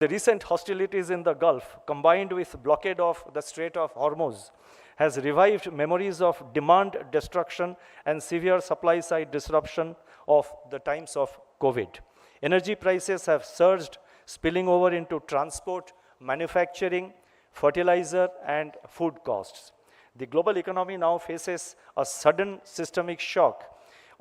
The recent hostilities in the Gulf, combined with blockade of the Strait of Hormuz, has revived memories of demand destruction and severe supply-side disruption of the times of COVID. Energy prices have surged, spilling over into transport, manufacturing, fertilizer, and food costs. The global economy now faces a sudden systemic shock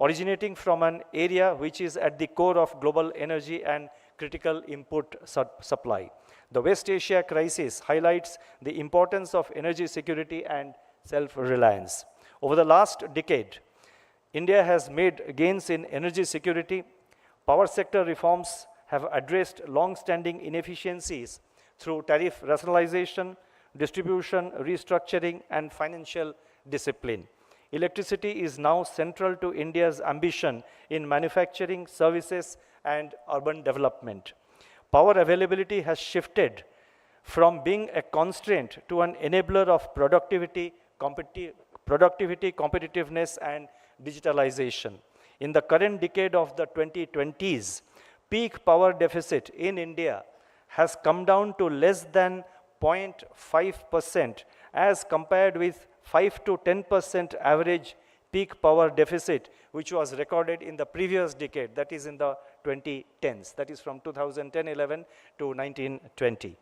originating from an area which is at the core of global energy and critical input supply. The West Asia crisis highlights the importance of energy security and self-reliance. Over the last decade, India has made gains in energy security. Power sector reforms have addressed long-standing inefficiencies through tariff rationalization, distribution restructuring, and financial discipline. Electricity is now central to India's ambition in manufacturing, services, and urban development. Power availability has shifted from being a constraint to an enabler of productivity, competitiveness, and digitalization. In the current decade of the 2020s, peak power deficit in India has come down to less than 0.5% as compared with 5 to 10% average peak power deficit, which was recorded in the previous decade, that is in the 2010s, that is from 2010-11 to 1920.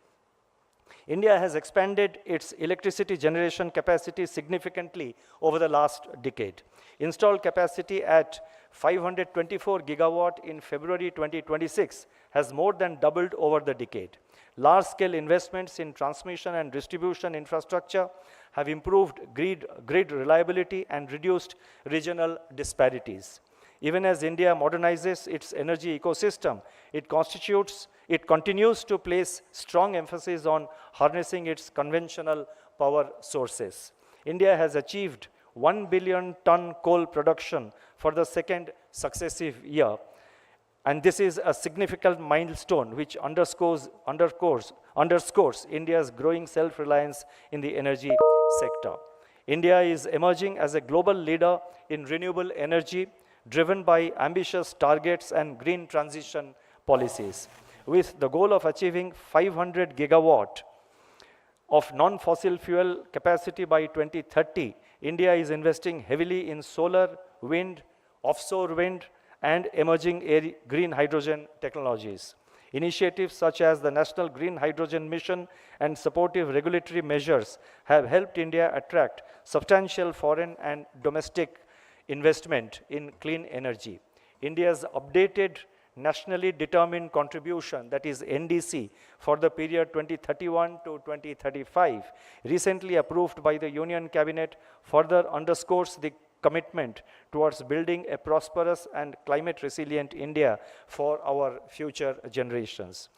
India has expanded its electricity generation capacity significantly over the last decade. Installed capacity at 524 gigawatt in February 2026 has more than doubled over the decade. Large-scale investments in transmission and distribution infrastructure have improved grid reliability and reduced regional disparities. Even as India modernizes its energy ecosystem, it continues to place strong emphasis on harnessing its conventional power sources. India has achieved 1 billion ton coal production for the second successive year, and this is a significant milestone which underscores India's growing self-reliance in the energy sector. India is emerging as a global leader in renewable energy, driven by ambitious targets and green transition policies. With the goal of achieving 500 gigawatt of non-fossil fuel capacity by 2030, India is investing heavily in solar, wind, offshore wind, and emerging green hydrogen technologies. Initiatives such as the National Green Hydrogen Mission and supportive regulatory measures have helped India attract substantial foreign and domestic investment in clean energy. India's updated nationally determined contribution, that is NDC, for the period 2031 to 2035, recently approved by the Union Cabinet, further underscores the commitment towards building a prosperous and climate-resilient India for our future generations.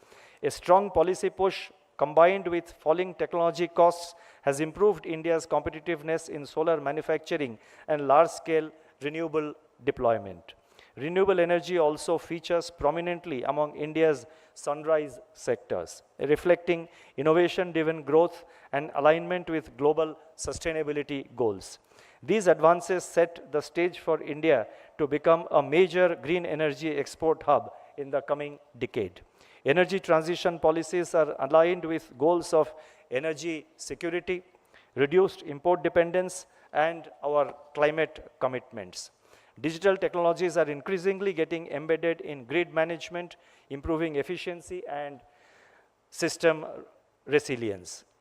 A strong policy push combined with falling technology costs has improved India's competitiveness in solar manufacturing and large-scale renewable deployment. Renewable energy also features prominently among India's sunrise sectors, reflecting innovation-driven growth and alignment with global sustainability goals. These advances set the stage for India to become a major green energy export hub in the coming decade. Energy transition policies are aligned with goals of energy security, reduced import dependence, and our climate commitments. Digital technologies are increasingly getting embedded in grid management, improving efficiency and system resilience.